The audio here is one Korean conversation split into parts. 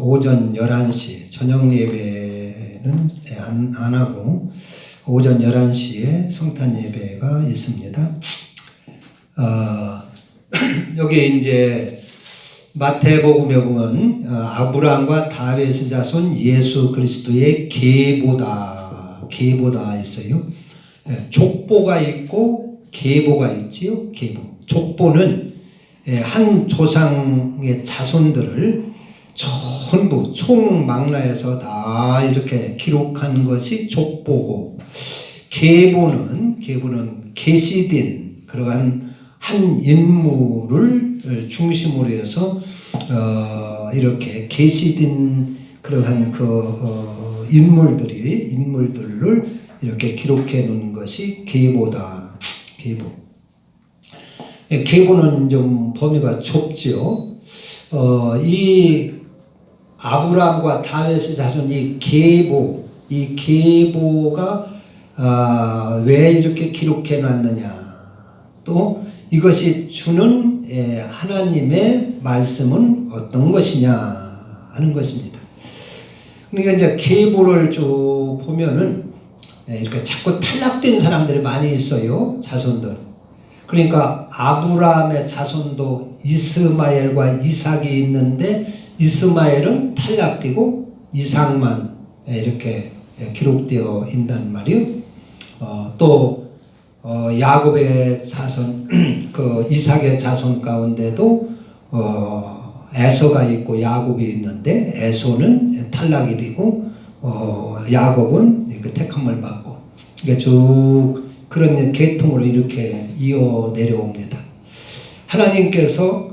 오전 11시 저녁 예배는 안 하고 오전 11시에 성탄 예배가 있습니다. 여기 이제 마태복음에 보면 아브라함과 다윗의 자손 예수 그리스도의 계보다 있어요. 족보가 있고 계보가 있지요. 계보. 족보는 한 조상의 자손들을 전부 총망라해서 다 이렇게 기록한 것이 족보고, 계보는 계시된 그러한 한 인물을 중심으로 해서 이렇게 계시된 그러한 인물들을 이렇게 기록해 놓은 것이 계보다. 계보는 좀 범위가 좁지요. 이 아브라함과 다윗의 자손 이 계보가 왜 이렇게 기록해 놨느냐, 또 이것이 주는 하나님의 말씀은 어떤 것이냐 하는 것입니다. 그러니까 이제 계보를 쭉 보면은 이렇게 자꾸 탈락된 사람들이 많이 있어요. 자손들. 그러니까 아브라함의 자손도 이스마엘과 이삭이 있는데 이스마엘은 탈락되고 이삭만 이렇게 기록되어 있단 말이요. 또 야곱의 자손, 그 이삭의 자손 가운데도 에서가 있고 야곱이 있는데 에서는 탈락이 되고 야곱은 그 택함을 받고, 그러니까 쭉 그런 계통으로 이렇게 이어 내려옵니다. 하나님께서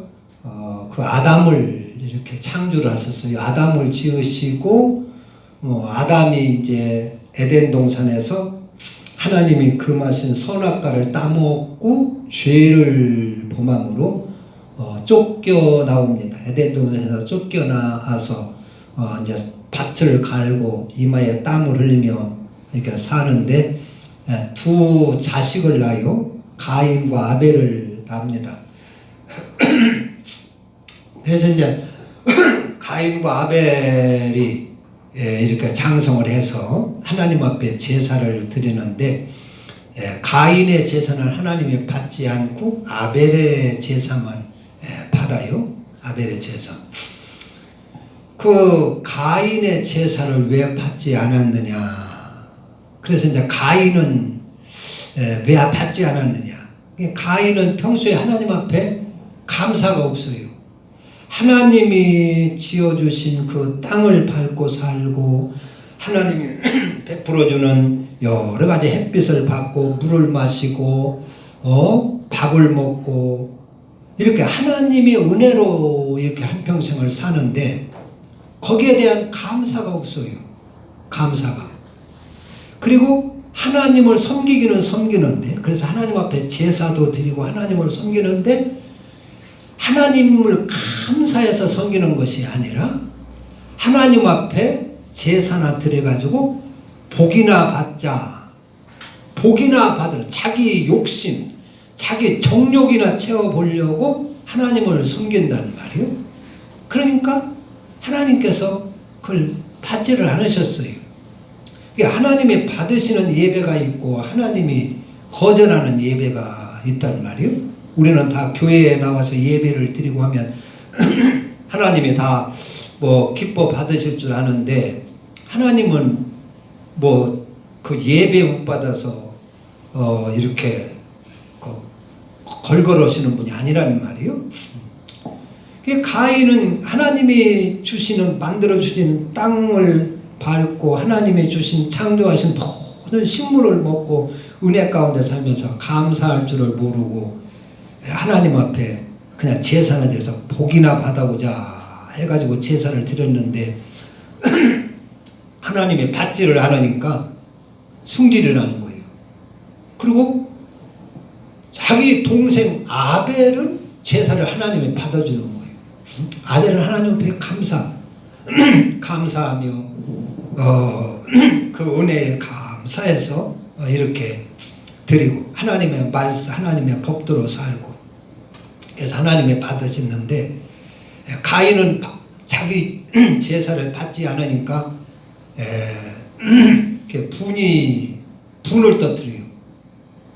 그 아담을 이렇게 창조를 하셨어요. 아담을 지으시고 아담이 이제 에덴 동산에서 하나님이 금하신 선악과를 따먹고 죄를 범함으로 쫓겨 나옵니다. 에덴 동산에서 쫓겨 나와서 이제 밭을 갈고 이마에 땀을 흘리며 이렇게 사는데 두 자식을 낳아요. 가인과 아벨을 낳습니다. 그래서 이제 가인과 아벨이 이렇게 장성을 해서 하나님 앞에 제사를 드리는데, 가인의 제사는 하나님이 받지 않고 아벨의 제사만 받아요. 아벨의 제사. 그 가인의 제사를 왜 받지 않았느냐? 그래서 이제 가인은 왜 받지 않았느냐? 가인은 평소에 하나님 앞에 감사가 없어요. 하나님이 지어주신 그 땅을 밟고 살고 하나님이 베풀어주는 여러 가지 햇빛을 받고 물을 마시고 밥을 먹고 이렇게 하나님의 은혜로 이렇게 한평생을 사는데 거기에 대한 감사가 없어요. 감사가. 그리고 하나님을 섬기기는 섬기는데, 그래서 하나님 앞에 제사도 드리고 하나님을 섬기는데 하나님을 감사해서 섬기는 것이 아니라 하나님 앞에 제사나 드려가지고 복이나 받으러 자기 욕심, 자기 정욕이나 채워보려고 하나님을 섬긴다는 말이에요. 그러니까 하나님께서 그걸 받지를 않으셨어요. 하나님이 받으시는 예배가 있고 하나님이 거절하는 예배가 있단 말이에요. 우리는 다 교회에 나와서 예배를 드리고 하면 하나님이 다 기뻐 받으실 줄 아는데, 하나님은 그 예배 못 받아서 이렇게 걸걸하시는 분이 아니라는 말이에요. 가인은 하나님이 만들어 주신 땅을 밟고 하나님이 주신 창조하신 모든 식물을 먹고 은혜 가운데 살면서 감사할 줄을 모르고 하나님 앞에 그냥 제사나 드려서 복이나 받아보자 해가지고 제사를 드렸는데 하나님이 받지를 않으니까 승질을 하는 거예요. 그리고 자기 동생 아벨은 제사를 하나님이 받아주는 거예요. 아벨은 하나님 앞에 감사하며 그 은혜에 감사해서 이렇게 드리고 하나님의 말씀, 하나님의 법대로 살고, 그래서 하나님이 받으시는데 가인은 자기 제사를 받지 않으니까 분을 터뜨려요.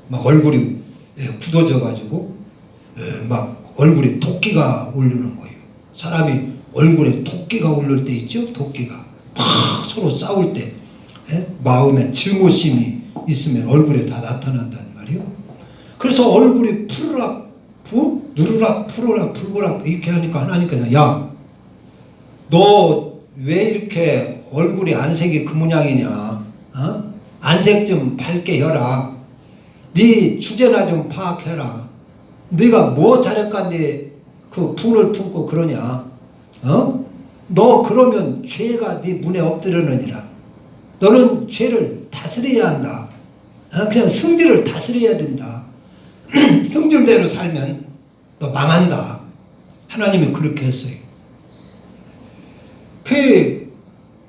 막 얼굴이 굳어져 가지고 막 얼굴에 토끼가 오르는 거예요. 사람이 얼굴에 토끼가 오를 때 있죠. 토끼가 막 서로 싸울 때 마음에 증오심이 있으면 얼굴에 다 나타난단 말이에요. 그래서 얼굴이 푸르락 누르락 푸르락 붉으락 이렇게 하니까 하나님께서 야, 너 왜 이렇게 얼굴이 안색이 그 모양이냐? 안색 좀 밝게 해라. 네 주제나 좀 파악해라. 네가 뭐 잘했간데 그 분을 품고 그러냐? 너 그러면 죄가 네 문에 엎드려느니라. 너는 죄를 다스려야 한다. 그냥 성질을 다스려야 된다. 성질대로 살면 너 망한다. 하나님이 그렇게 했어요.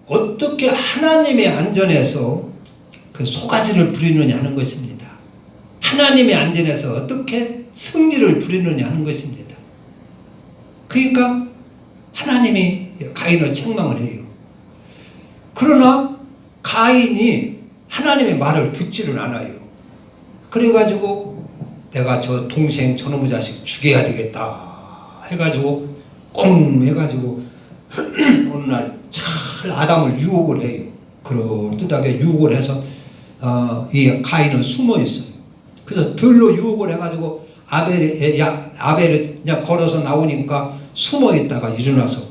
어떻게 하나님의 안전에서 그 소가지를 부리느냐 하는 것입니다. 하나님의 안전에서 어떻게 성질을 부리느냐 하는 것입니다. 그러니까 하나님이 가인을 책망을 해요. 그러나 가인이 하나님의 말을 듣지를 않아요. 그래가지고 내가 저 동생 저놈의 자식 죽여야 되겠다 해가지고 꽁 해가지고 어느 날 잘 아담을 유혹을 해요. 그럴듯하게 유혹을 해서 이 가인은 숨어 있어요. 그래서 들로 유혹을 해가지고 아벨이 그냥 걸어서 나오니까 숨어 있다가 일어나서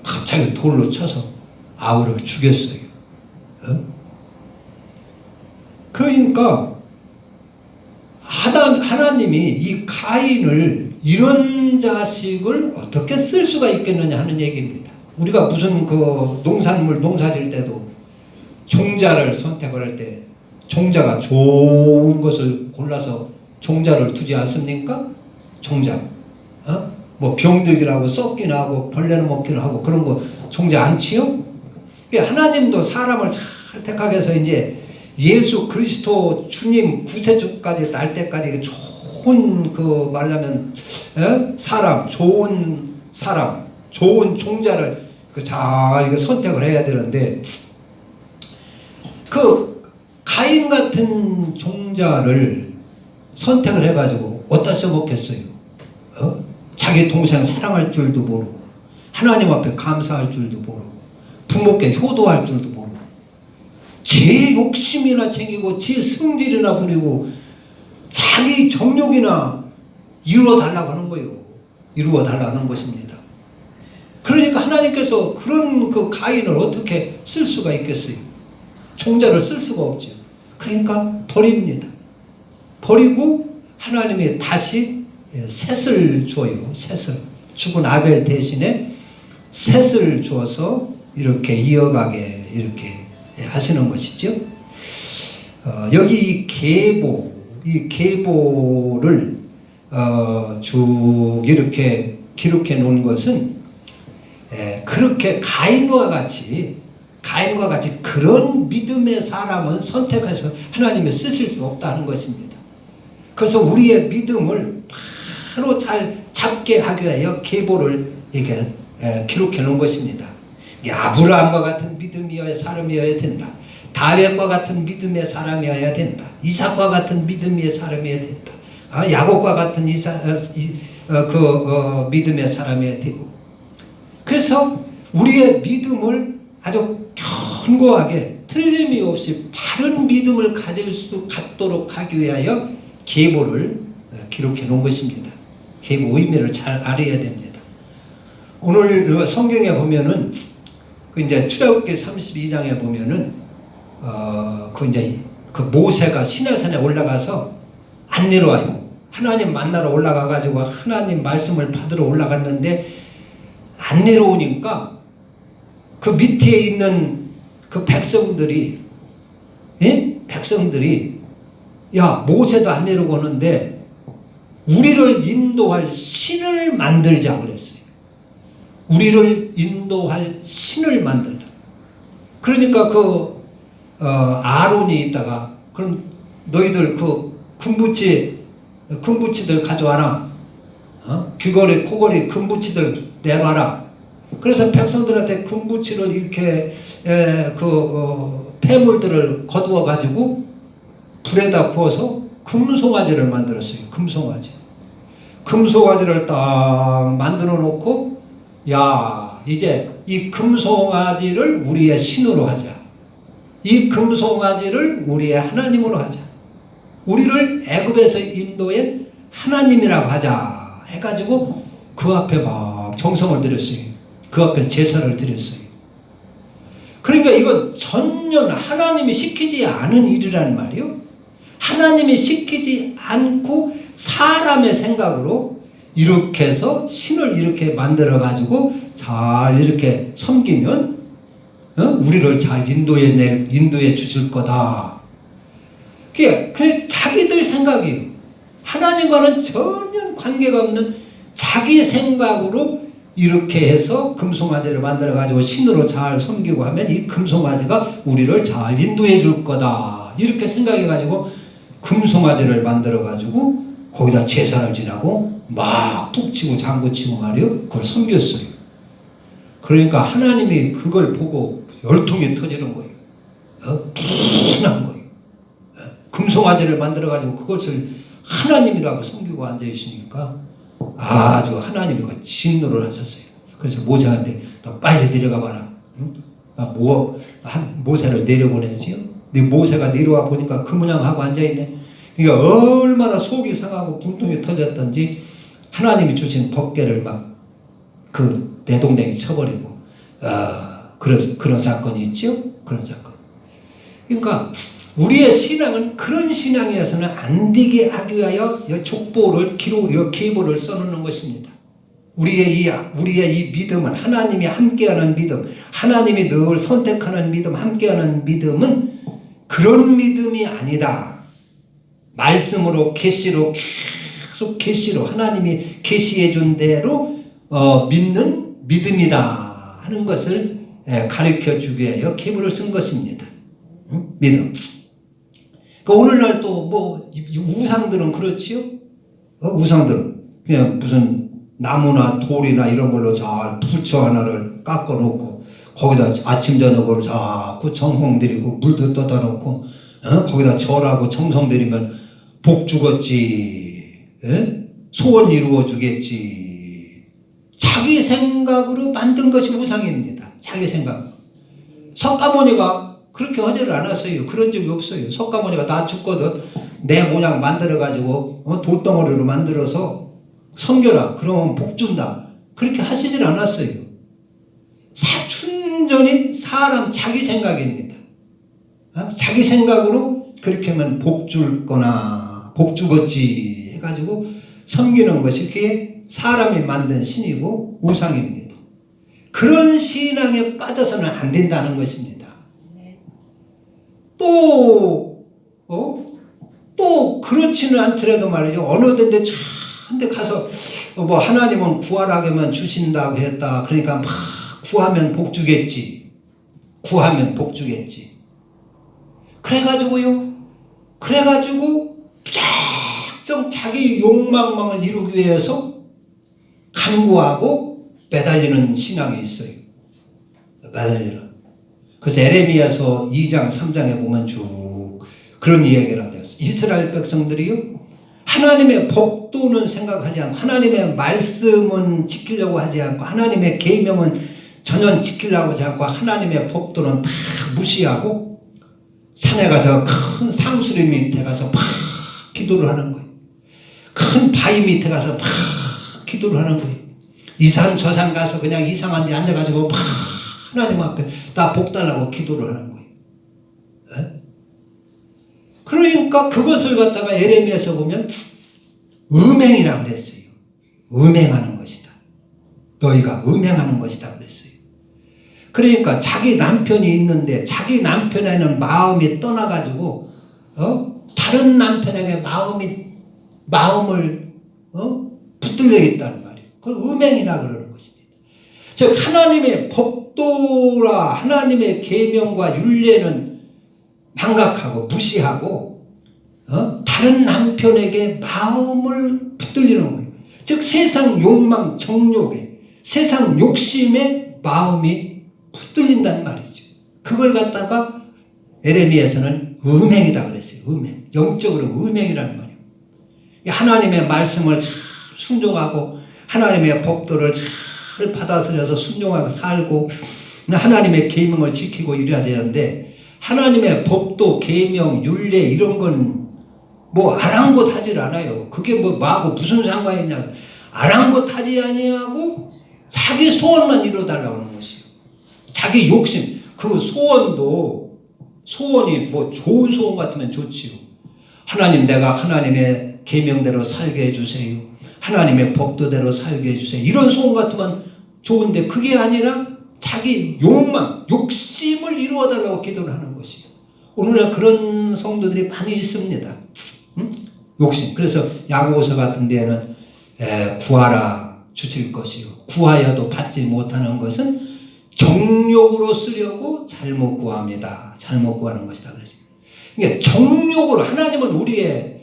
갑자기 돌로 쳐서 아우를 죽였어요. 그러니까 하나님이 이 가인을 이런 자식을 어떻게 쓸 수가 있겠느냐 하는 얘기입니다. 우리가 무슨 그 농산물 농사질 때도 종자를 선택을 할 때 종자가 좋은 것을 골라서 종자를 두지 않습니까? 종자. 뭐 병들기라고 썩기나 하고 벌레는 먹기나 하고 그런 거 종자 안 치요? 하나님도 사람을 잘 택하게 해서 이제 예수 그리스도 주님 구세주까지 날 때까지 좋은 그 말하자면 사람, 좋은 종자를 잘 이거 선택을 해야 되는데 그 가인 같은 종자를 선택을 해가지고 어디다 써먹겠어요? 자기 동생 사랑할 줄도 모르고 하나님 앞에 감사할 줄도 모르고 부모께 효도할 줄도 모르고 제 욕심이나 챙기고 제 성질이나 부리고 자기 정욕이나 이루어 달라고 하는 거예요. 이루어 달라고 하는 것입니다. 그러니까 하나님께서 그런 그 가인을 어떻게 쓸 수가 있겠어요? 종자를 쓸 수가 없죠. 그러니까 버립니다. 버리고 하나님이 다시 셋을 줘요. 셋을. 죽은 아벨 대신에 셋을 줘서 이렇게 이어가게 이렇게 하시는 것이죠. 여기 이 계보를 쭉 이렇게 기록해 놓은 것은 그렇게 가인과 같이 그런 믿음의 사람은 선택해서 하나님이 쓰실 수 없다는 것입니다. 그래서 우리의 믿음을 바로 잘 잡게 하기 위하여 계보를 이렇게 기록해 놓은 것입니다. 아브라함과 같은 믿음이어야 사람이어야 된다. 다윗과 같은 믿음의 사람이어야 된다. 이삭과 같은 믿음의 사람이어야 된다. 야곱과 같은 믿음의 사람이어야 되고. 그래서 우리의 믿음을 아주 견고하게 틀림이 없이 바른 믿음을 가질 수 갖도록 하기 위하여 계보를 기록해 놓은 것입니다. 계보 의미를 잘 알아야 됩니다. 오늘 성경에 보면은 이제 출애굽기 32장에 보면은 그 모세가 시내산에 올라가서 안 내려와요. 하나님 만나러 올라가 가지고 하나님 말씀을 받으러 올라갔는데 안 내려오니까 그 밑에 있는 그 백성들이 야 모세도 안 내려오고 오는데 우리를 인도할 신을 만들자 그랬어요. 우리를 인도할 신을 만들자. 그러니까 아론이 있다가 그럼 너희들 그 금붙이들 가져와라. 귀걸이 코걸이 금붙이들 내놔라. 그래서 백성들한테 금부치를 이렇게 폐물들을 거두어 가지고 불에다 구워서 금송아지를 만들었어요. 금송아지. 금송아지를 딱 만들어 놓고, 야, 이제 이 금송아지를 우리의 신으로 하자. 이 금송아지를 우리의 하나님으로 하자. 우리를 애굽에서 인도한 하나님이라고 하자 해가지고 그 앞에 막 정성을 들였어요. 그 앞에 제사를 드렸어요. 그러니까 이건 전혀 하나님이 시키지 않은 일이란 말이요. 하나님이 시키지 않고 사람의 생각으로 이렇게 해서 신을 이렇게 만들어 가지고 잘 이렇게 섬기면 우리를 잘 인도해 주실 거다. 그게 자기들 생각이에요. 하나님과는 전혀 관계가 없는 자기 생각으로 이렇게 해서 금송아지를 만들어 가지고 신으로 잘 섬기고 하면 이 금송아지가 우리를 잘 인도해 줄 거다. 이렇게 생각해 가지고 금송아지를 만들어 가지고 거기다 제사를 지나고 막 툭 치고 장구 치고 말이요. 그걸 섬겼어요. 그러니까 하나님이 그걸 보고 열통이 터지는 거예요. 분한 거예요. 금송아지를 만들어 가지고 그것을 하나님이라고 섬기고 앉아 있으니까 아주 하나님이 진노를 하셨어요. 그래서 모세한테 너 빨리 내려가 봐라. 응? 모세를 내려보내지요. 근데 모세가 내려와 보니까 그 모양하고 앉아 있네. 그러니까 얼마나 속이 상하고 분통이 터졌던지 하나님이 주신 법궤를 막 그 내동댕이 쳐버리고 그런 사건이 있죠. 그런 사건. 그러니까 우리의 신앙은 그런 신앙이어서는 안 되게 하기 위하여 족보를 계보를 써놓는 것입니다. 우리의 이 믿음은 하나님이 함께하는 믿음, 하나님이 늘 선택하는 믿음, 함께하는 믿음은 그런 믿음이 아니다. 말씀으로 계시로 계속 계시로 하나님이 계시해 준 대로 믿는 믿음이다 하는 것을 가르쳐 주기 위하여 계보를 쓴 것입니다. 믿음. 그러니까 오늘날 또 우상들은 그렇지요. 우상들은 그냥 무슨 나무나 돌이나 이런 걸로 잘 부처 하나를 깎아 놓고 거기다 아침 저녁으로 자꾸 정성 들이고 물도 떠다 놓고 거기다 절하고 정성 들이면 복 주겠지, 소원 이루어 주겠지. 자기 생각으로 만든 것이 우상입니다. 자기 생각. 석가모니가 그렇게 하지를 않았어요. 그런 적이 없어요. 석가모니가 다 죽거든 내 모양 만들어 가지고 돌덩어리로 만들어서 섬겨라. 그러면 복 준다. 그렇게 하시질 않았어요. 순전히 사람 자기 생각입니다. 자기 생각으로 그렇게 하면 복 줄 거나 복 주겠지 해가지고 섬기는 것이 그게 사람이 만든 신이고 우상입니다. 그런 신앙에 빠져서는 안 된다는 것입니다. 또 그렇지는 않더라도 말이죠. 어느 데 가서 하나님은 구하라면 주신다고 했다. 그러니까 막 구하면 복 주겠지. 구하면 복 주겠지. 그래가지고 쫙 자기 욕망을 이루기 위해서 간구하고 매달리는 신앙이 있어요. 매달리는. 그래서 에레미야서 2장 3장에 보면 쭉 그런 이야기를 한대요. 이스라엘 백성들이요 하나님의 법도는 생각하지 않고 하나님의 말씀은 지키려고 하지 않고 하나님의 계명은 전혀 지키려고 하지 않고 하나님의 법도는 다 무시하고 산에 가서 큰 상수리 밑에 가서 막 기도를 하는 거예요. 큰 바위 밑에 가서 막 기도를 하는 거예요. 이 산 저 산 가서 그냥 이상한 데 앉아가지고 막 하나님 앞에 다 복 달라고 기도를 하는 거예요. 그러니까 그것을 갖다가 에레미야서 보면 음행이라고 그랬어요. 음행하는 것이다. 너희가 음행하는 것이다 그랬어요. 그러니까 자기 남편이 있는데 자기 남편에는 마음이 떠나가지고 다른 남편에게 마음을 붙들려 있다는 말이에요. 그걸 음행이라 그러는 것입니다. 즉 하나님의 법도라 하나님의 계명과 율례는 망각하고 무시하고 다른 남편에게 마음을 붙들리는 거예요. 즉 세상 욕망 정욕에 세상 욕심에 마음이 붙들린다는 말이죠. 그걸 갖다가 에레미야에서는 음행이다 그랬어요. 음행. 영적으로 음행이라는 말이에요. 하나님의 말씀을 잘 순종하고 하나님의 법도를 잘 받아들여서 순종하고 살고 하나님의 계명을 지키고 이래야 되는데 하나님의 법도 계명 율례 이런 건 뭐 아랑곳하질 않아요. 그게 뭐 마하고 무슨 상관이 있냐. 아랑곳하지 아니하고 자기 소원만 이루어달라고 하는 것이요. 자기 욕심. 그 소원도 소원이 뭐 좋은 소원 같으면 좋지요. 하나님 내가 하나님의 계명대로 살게 해주세요. 하나님의 법도대로 살게 해주세요. 이런 소원 같으면 좋은데 그게 아니라 자기 욕망, 욕심을 이루어달라고 기도를 하는 것이요. 오늘날 그런 성도들이 많이 있습니다. 욕심. 그래서 야고보서 같은 데에는 구하라 주실 것이요. 구하여도 받지 못하는 것은 정욕으로 쓰려고 잘못 구합니다. 잘못 구하는 것이다. 그래서 그러니까 정욕으로 하나님은 우리의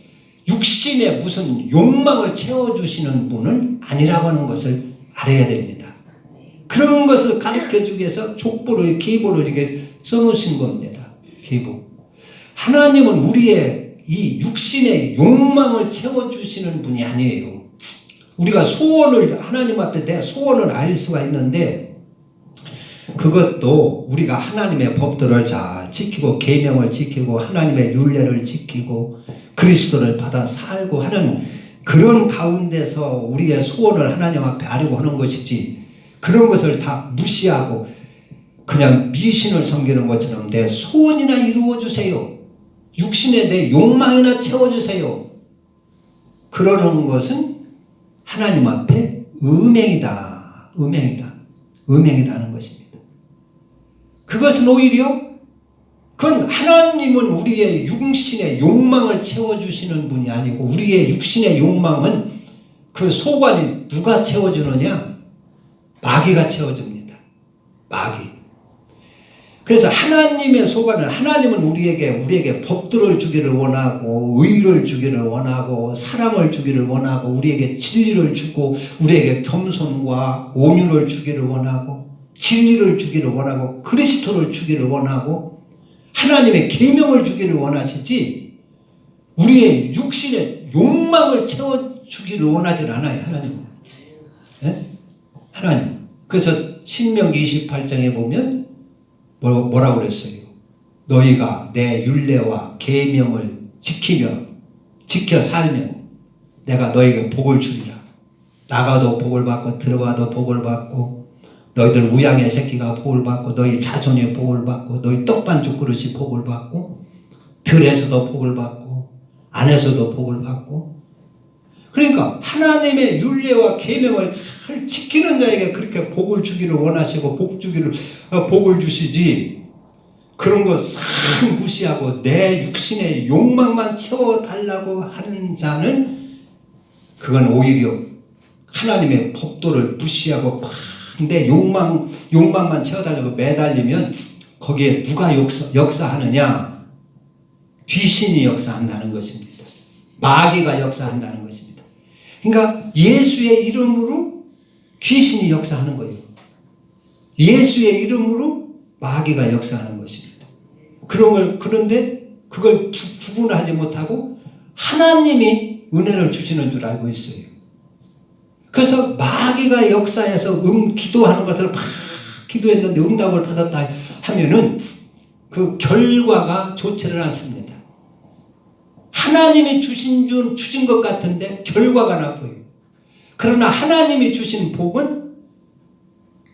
육신의 무슨 욕망을 채워주시는 분은 아니라고 하는 것을 알아야 됩니다. 그런 것을 가르쳐주기 위해서 족보를 계보를 이렇게 써놓으신 겁니다. 계보. 하나님은 우리의 이 육신의 욕망을 채워주시는 분이 아니에요. 우리가 소원을 하나님 앞에 내 소원을 알 수가 있는데 그것도 우리가 하나님의 법도를 잘 지키고 계명을 지키고 하나님의 율례를 지키고 그리스도를 받아 살고 하는 그런 가운데서 우리의 소원을 하나님 앞에 아뢰고 하는 것이지 그런 것을 다 무시하고 그냥 미신을 섬기는 것처럼 내 소원이나 이루어주세요. 육신의 내 욕망이나 채워주세요. 그러는 것은 하나님 앞에 음행이다. 음행이다. 음행이다는 것입니다. 그것은 오히려 그건 하나님은 우리의 육신의 욕망을 채워주시는 분이 아니고 우리의 육신의 욕망은 그 소관이 누가 채워주느냐? 마귀가 채워줍니다. 마귀. 그래서 하나님의 소관을 하나님은 우리에게 법도를 주기를 원하고 의를 주기를 원하고 사랑을 주기를 원하고 우리에게 진리를 주고 우리에게 겸손과 온유를 주기를 원하고 진리를 주기를 원하고 그리스도를 주기를 원하고 하나님의 계명을 주기를 원하시지 우리의 육신의 욕망을 채워주기를 원하지 않아요. 하나님은. 네? 하나님. 그래서 신명기 28장에 보면 뭐라고 그랬어요? 너희가 내 율례와 계명을 지켜 살면 내가 너희에게 복을 주리라. 나가도 복을 받고 들어가도 복을 받고 너희들 우양의 새끼가 복을 받고 너희 자손이 복을 받고 너희 떡반죽 그릇이 복을 받고 들에서도 복을 받고 안에서도 복을 받고 그러니까 하나님의 율례와 계명을 잘 지키는 자에게 그렇게 복을 주기를 원하시고 복을 주시지 그런 거 싹 무시하고 내 육신의 욕망만 채워달라고 하는 자는 그건 오히려 하나님의 법도를 무시하고 내 욕망만 채워달라고 매달리면 거기에 누가 역사하느냐? 귀신이 역사한다는 것입니다. 마귀가 역사한다는 것입니다. 그러니까 예수의 이름으로 귀신이 역사하는 거예요. 예수의 이름으로 마귀가 역사하는 것입니다. 그런데 그걸 구분하지 못하고 하나님이 은혜를 주시는 줄 알고 있어요. 그래서 마귀가 역사해서 기도하는 것을 막 기도했는데 응답을 받았다 하면은 그 결과가 좋지를 않습니다. 하나님이 주신 것 같은데 결과가 나빠요. 그러나 하나님이 주신 복은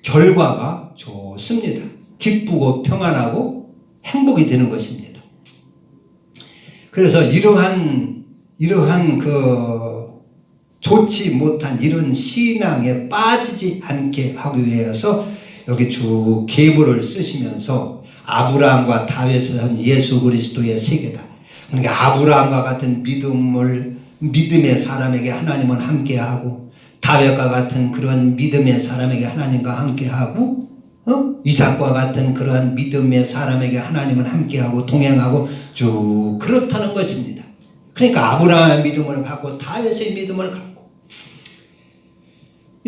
결과가 좋습니다. 기쁘고 평안하고 행복이 되는 것입니다. 그래서 이러한 좋지 못한 이런 신앙에 빠지지 않게 하기 위해서 여기 쭉 계보를 쓰시면서 아브라함과 다윗을 한 예수 그리스도의 세계다. 그러니까 아브라함과 같은 믿음의 사람에게 하나님은 함께하고 다윗과 같은 그런 믿음의 사람에게 하나님과 함께하고 이삭과 같은 그러한 믿음의 사람에게 하나님은 함께하고 동행하고 쭉 그렇다는 것입니다. 그러니까 아브라함의 믿음을 갖고 다윗의 믿음을 갖고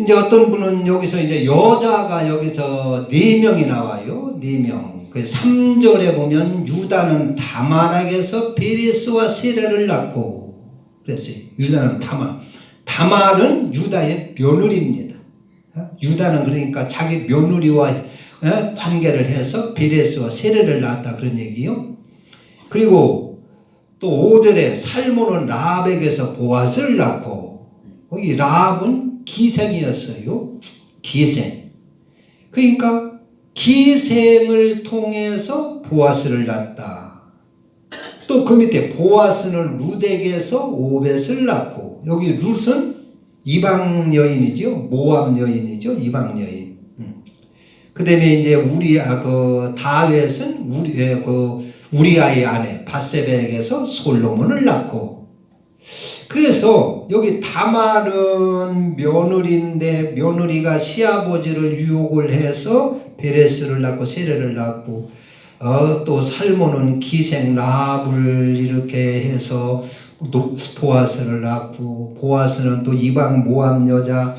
이제 어떤 분은 여기서 이제 여자가 여기서 4명이 나와요. 4명. 그 3절에 보면 유다는 다말에게서 베레스와 세레를 낳고 그랬어요. 유다는 다말. 다말은 유다의 며느리입니다. 유다는 그러니까 자기 며느리와 관계를 해서 베레스와 세레를 낳았다 그런 얘기요. 그리고 또 5절에 살몬은 라합에게서 보아스를 낳고 거기 라합은 기생이었어요. 기생. 그러니까 기생을 통해서 보아스를 낳았다. 또 그 밑에 보아스는 룻에게서 오벳을 낳고 여기 룻은 이방 여인이죠. 모압 여인이죠. 이방 여인. 그 다음에 이제 다윗은 우리아의 아내 바세바에게서 솔로몬을 낳고 그래서 여기 다말은 며느리인데 며느리가 시아버지를 유혹을 해서 베레스를 낳고 세레를 낳고 또 살몬은 기생 라합을 이렇게 해서 보아스를 낳고 보아스는 또 이방 모압 여자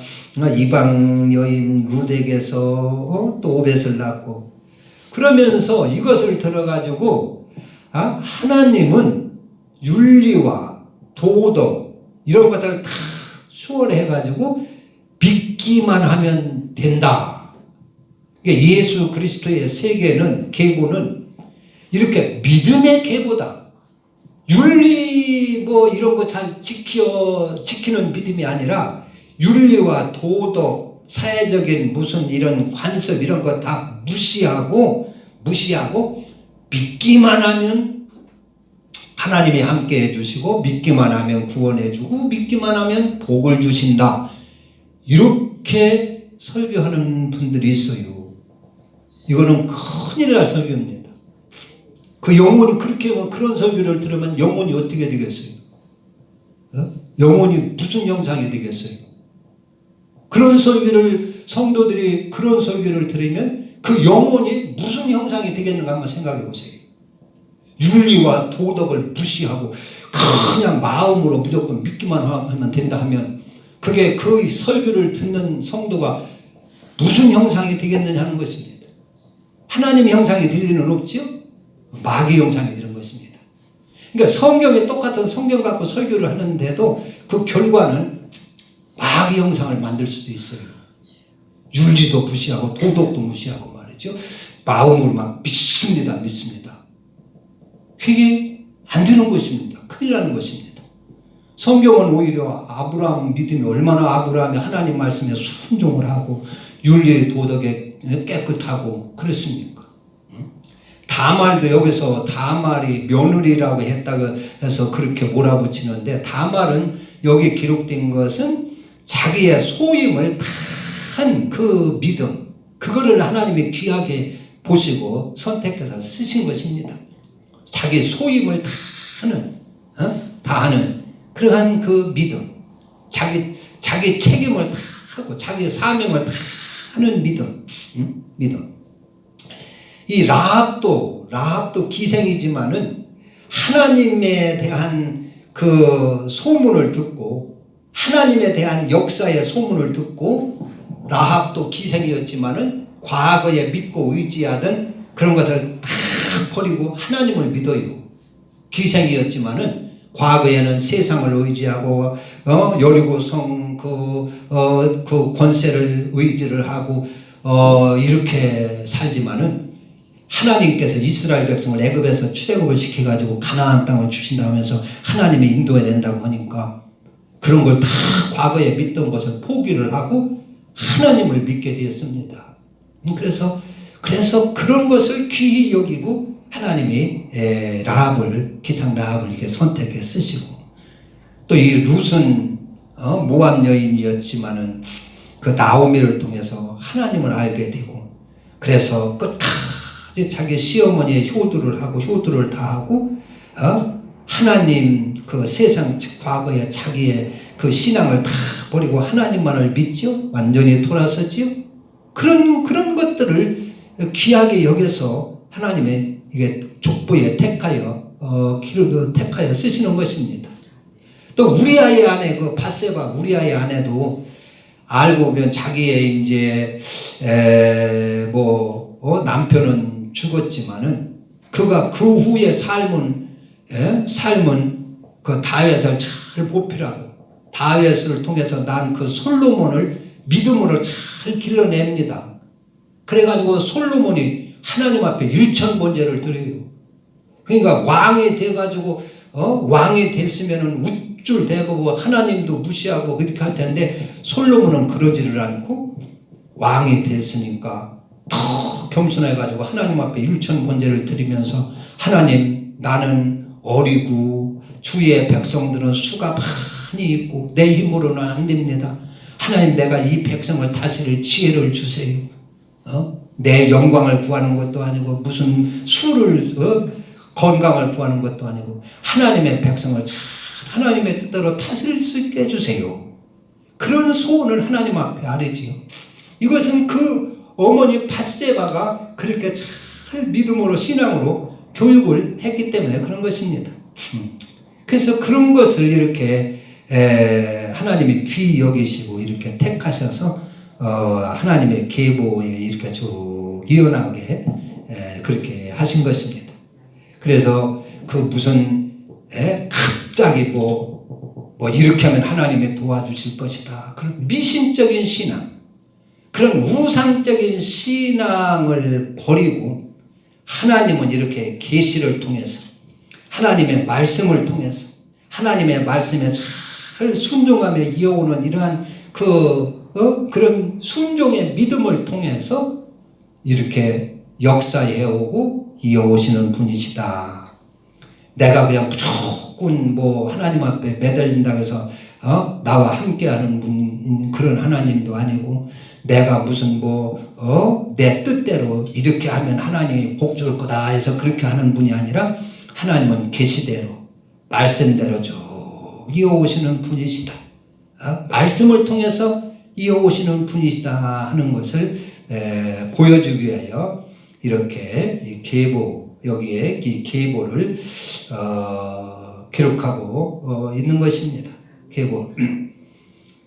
이방 여인 룻에게서 또 오벳을 낳고 그러면서 이것을 들어가지고 하나님은 윤리와 도덕 이런 것들을 다 초월해가지고 믿기만 하면 된다. 예수 그리스도의 세계는 계보는 이렇게 믿음의 계보다. 윤리 이런 거 잘 지키는 믿음이 아니라 윤리와 도덕, 사회적인 무슨 이런 관습 이런 거 다 무시하고 믿기만 하면 하나님이 함께 해주시고 믿기만 하면 구원해주고 믿기만 하면 복을 주신다. 이렇게 설교하는 분들이 있어요. 이거는 큰일 날 설교입니다. 그 영혼이 그런 설교를 들으면 영혼이 어떻게 되겠어요? 영혼이 무슨 형상이 되겠어요? 그런 설교를 성도들이 그런 설교를 들으면 그 영혼이 무슨 형상이 되겠는가 한번 생각해 보세요. 윤리와 도덕을 무시하고 그냥 마음으로 무조건 믿기만 하면 된다 하면 그게 그 설교를 듣는 성도가 무슨 형상이 되겠느냐 하는 것입니다. 하나님의 형상이 될 리는 없지요? 마귀 형상이 되는 것입니다. 그러니까 성경에 똑같은 성경 갖고 설교를 하는데도 그 결과는 마귀 형상을 만들 수도 있어요. 윤리도 무시하고 도덕도 무시하고 말이죠. 마음으로만 믿습니다. 그게 안 되는 것입니다. 큰일 나는 것입니다. 성경은 오히려 아브라함 믿음이 얼마나 아브라함이 하나님 말씀에 순종을 하고 윤리 도덕에 깨끗하고 그렇습니까? 다말도 여기서 다말이 며느리라고 했다고 해서 그렇게 몰아붙이는데 다말은 여기 기록된 것은 자기의 소임을 다한 그 믿음 그거를 하나님이 귀하게 보시고 선택해서 쓰신 것입니다. 자기 소임을 다하는 그러한 그 믿음 자기 책임을 다 하고 자기 사명을 다 하는 믿음 이 라합도 기생이지만은 하나님에 대한 그 소문을 듣고 하나님에 대한 역사의 소문을 듣고 라합도 기생이었지만은 과거에 믿고 의지하던 그런 것을 다 버리고 하나님을 믿어요. 기생이었지만은 과거에는 세상을 의지하고 여리고성 그 권세를 의지를 하고 이렇게 살지만은 하나님께서 이스라엘 백성을 애굽에서 출애굽을 시켜가지고 가나안 땅을 주신다 하면서 하나님이 인도해낸다고 하니까 그런 걸 다 과거에 믿던 것을 포기를 하고 하나님을 믿게 되었습니다. 그래서 그런 것을 귀히 여기고 하나님이 기창 라합을 이렇게 선택해 쓰시고 또 이 룻은 모압 여인이었지만은 그 나오미를 통해서 하나님을 알게 되고 그래서 끝까지 자기 시어머니의 효도를 다하고 하나님 그 세상 과거에 자기의 그 신앙을 다 버리고 하나님만을 믿죠. 완전히 돌아섰지요. 그런 것들을 귀하게 여겨서 하나님의 이게 족보에 택하여 기르도 택하여 쓰시는 것입니다. 또 우리아의 아내 그 바세바 우리아의 아내도 알고 보면 자기의 이제 남편은 죽었지만은 그가 그 후에 삶은 그 다윗을 잘 보필하고 다윗을 통해서 난 그 솔로몬을 믿음으로 잘 길러냅니다. 그래가지고 솔로몬이 하나님 앞에 일천번제를 드려요. 그러니까 왕이 돼가지고 왕이 됐으면은 우쭐대고 뭐 하나님도 무시하고 그렇게 할 텐데 솔로몬은 그러지를 않고 왕이 됐으니까 더 겸손해가지고 하나님 앞에 일천번제를 드리면서 하나님 나는 어리고 주의 백성들은 수가 많이 있고 내 힘으로는 안 됩니다. 하나님 내가 이 백성을 다스릴 지혜를 주세요. 내 영광을 구하는 것도 아니고 무슨 수를 건강을 구하는 것도 아니고 하나님의 백성을 잘 하나님의 뜻대로 다스릴 수 있게 해주세요. 그런 소원을 하나님 앞에 아뢰지요. 이것은 그 어머니 밧세바가 그렇게 잘 믿음으로 신앙으로 교육을 했기 때문에 그런 것입니다. 그래서 그런 것을 이렇게 하나님이 귀히 여기시고 이렇게 택하셔서 하나님의 계보에 이렇게 쭉 이어나오게 그렇게 하신 것입니다. 그래서 그 무슨 갑자기 뭐 이렇게 하면 하나님이 도와주실 것이다. 그런 미신적인 신앙, 그런 우상적인 신앙을 버리고 하나님은 이렇게 계시를 통해서 하나님의 말씀을 통해서 하나님의 말씀에 잘 순종하며 이어오는 이러한 그런 순종의 믿음을 통해서 이렇게 역사해오고 이어오시는 분이시다. 내가 그냥 무조건 하나님 앞에 매달린다고 해서 나와 함께하는 분 그런 하나님도 아니고 내가 무슨 내 뜻대로 이렇게 하면 하나님이 복 줄 거다 해서 그렇게 하는 분이 아니라 하나님은 계시대로 말씀대로 쭉 이어오시는 분이시다. 말씀을 통해서 이어오시는 분이시다 하는 것을 보여주기 위하여 이렇게 이 계보 여기에 이 계보를 기록하고 있는 것입니다. 계보.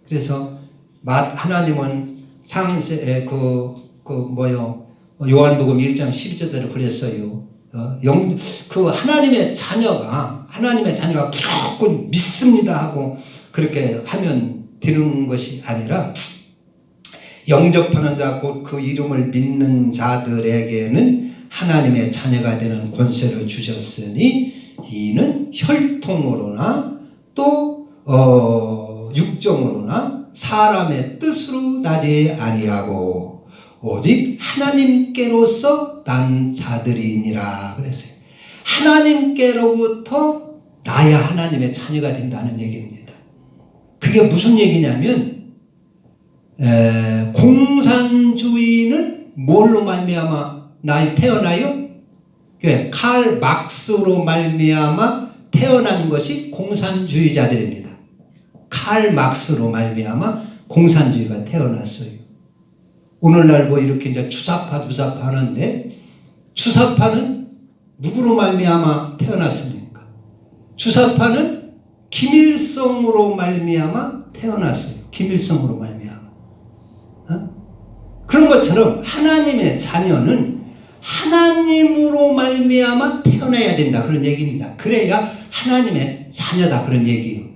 그래서 하나님은 상세 요한복음 1장 12절대로 그랬어요. 그 하나님의 자녀가 무조건 믿습니다 하고 그렇게 하면 되는 것이 아니라 영접하는 자 곧 그 이름을 믿는 자들에게는 하나님의 자녀가 되는 권세를 주셨으니 이는 혈통으로나 또 육정으로나 사람의 뜻으로 나지 아니하고 오직 하나님께로서 난 자들이니라 그랬어요. 하나님께로부터 나야 하나님의 자녀가 된다는 얘기입니다. 그게 무슨 얘기냐면 공산주의는 뭘로 말미암아 태어나요? 칼 막스로 말미암아 태어난 것이 공산주의자들입니다. 칼 막스로 말미암아 공산주의가 태어났어요. 오늘날 이렇게 이제 주사파 하는데 주사파는 누구로 말미암아 태어났습니까? 주사파는 김일성으로 말미암아 태어났어요. 김일성으로 말미암아. 그런 것처럼 하나님의 자녀는 하나님으로 말미암아 태어나야 된다 그런 얘기입니다. 그래야 하나님의 자녀다 그런 얘기예요.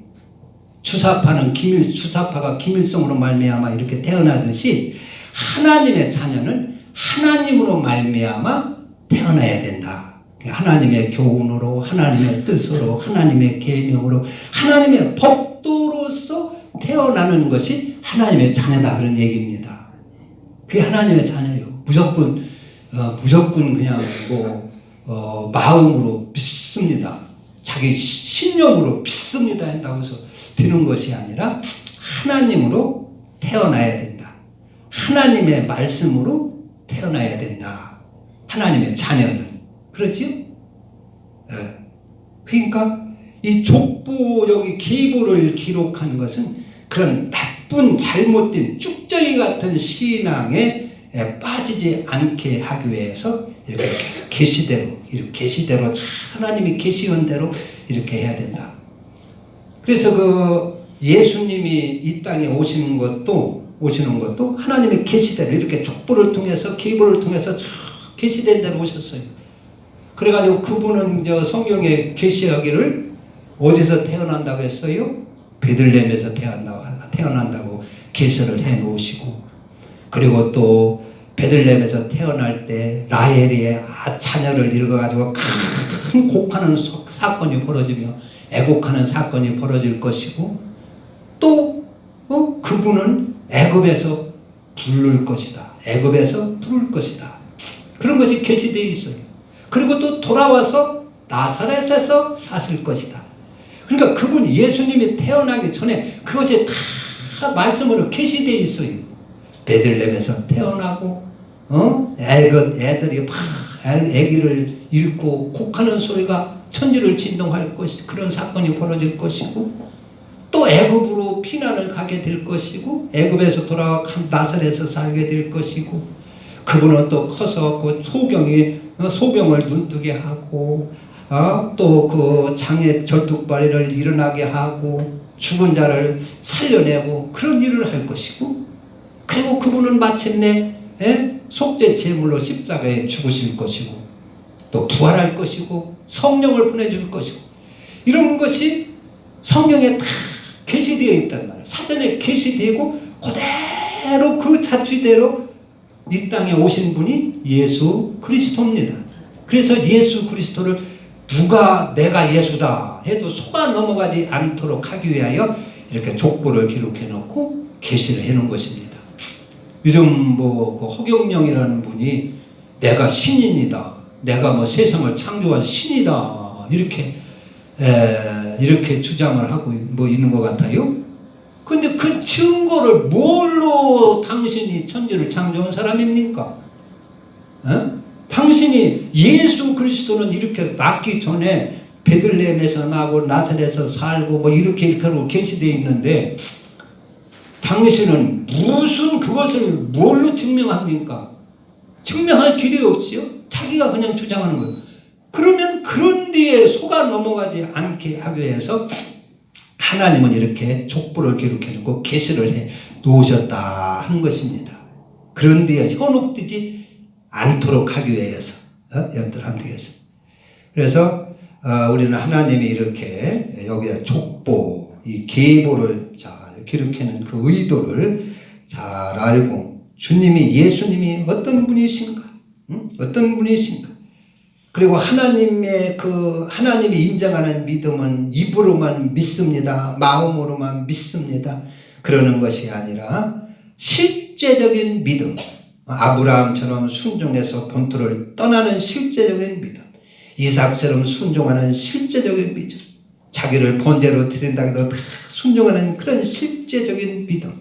주사파가 김일성으로 말미암아 이렇게 태어나듯이 하나님의 자녀는 하나님으로 말미암아 태어나야 된다. 하나님의 교훈으로 하나님의 뜻으로 하나님의 계명으로 하나님의 법도로서 태어나는 것이 하나님의 자녀다 그런 얘기입니다. 그게 하나님의 자녀예요. 무조건 그냥 마음으로 믿습니다. 자기 신념으로 믿습니다 한다고 해서 되는 것이 아니라 하나님으로 태어나야 된다. 하나님의 말씀으로 태어나야 된다. 하나님의 자녀는 그렇지요? 그러니까 이 족보 여기 계보를 기록한 것은 그런 나쁜 잘못된 쭉정이 같은 신앙에 빠지지 않게 하기 위해서 이렇게 계시대로 하나님이 계시한 대로 이렇게 해야 된다. 그래서 그 예수님이 이 땅에 오신 것도 오시는 것도 하나님의 계시대로 이렇게 족보를 통해서 계보를 통해서 계시된 대로 오셨어요. 그래가지고 그분은 저 성경에 계시하기를 어디서 태어난다고 했어요? 베들레헴에서 태어난다고 계시를 해 놓으시고, 그리고 또 베들레헴에서 태어날 때 라헬의 자녀를 잃어가지고 큰 곡하는 사건이 벌어지며 애곡하는 사건이 벌어질 것이고, 또 그분은 애굽에서 부를 것이다. 애굽에서 부를 것이다. 그런 것이 계시되어 있어요. 그리고 또 돌아와서 나사렛에서 사실 것이다. 그러니까 그분 예수님이 태어나기 전에 그것이 다 말씀으로 계시되어 있어요. 베들레헴에서 태어나고 애들이 막 아기를 잃고 곡하는 소리가 천지를 진동할 것이, 그런 사건이 벌어질 것이고, 또 애굽으로 피난을 가게 될 것이고, 애굽에서 돌아와 나사렛에서 살게 될 것이고, 그분은 또 커서 그 소경을 눈뜨게 하고, 또 그 장애 절뚝발이를 일어나게 하고, 죽은 자를 살려내고, 그런 일을 할 것이고, 그리고 그분은 마침내 속죄 제물로 십자가에 죽으실 것이고, 또 부활할 것이고, 성령을 보내줄 것이고, 이런 것이 성경에 다 계시되어 있단 말이에요. 사전에 계시되고 그대로 그 자취대로 이 땅에 오신 분이 예수 그리스도입니다. 그래서 예수 그리스도를 누가 내가 예수다 해도 속아 넘어가지 않도록 하기 위하여 이렇게 족보를 기록해 놓고 계시를 해 놓은 것입니다. 요즘 그 허경영이라는 분이 내가 신인이다, 내가 뭐 세상을 창조한 신이다, 이렇게 주장을 하고 있는 것 같아요. 근데 그 증거를 뭘로 당신이 천지를 창조한 사람입니까? 당신이 예수 그리스도는 이렇게 낳기 전에 베들레헴에서 나고 나사렛에서 살고 이렇게 하고 계시되어 있는데, 당신은 무슨 그것을 뭘로 증명합니까? 증명할 길이 없지요. 자기가 그냥 주장하는 거예요. 그러면 그런 뒤에 속아 넘어가지 않게 하기 위해서 하나님은 이렇게 족보를 기록해 놓고 계시를 해 놓으셨다 하는 것입니다. 그런 뒤에 현혹되지 않도록 하기 위해서, 연들하기 위해서. 그래서 우리는 하나님이 이렇게 여기에 족보, 이 계보를 잘 기록하는 그 의도를 잘 알고, 예수님이 어떤 분이신가, 어떤 분이신가. 그리고 하나님이 인정하는 믿음은 입으로만 믿습니다, 마음으로만 믿습니다, 그러는 것이 아니라 실제적인 믿음, 아브라함처럼 순종해서 본토를 떠나는 실제적인 믿음, 이삭처럼 순종하는 실제적인 믿음, 자기를 번제로 드린다고 해도 다 순종하는 그런 실제적인 믿음,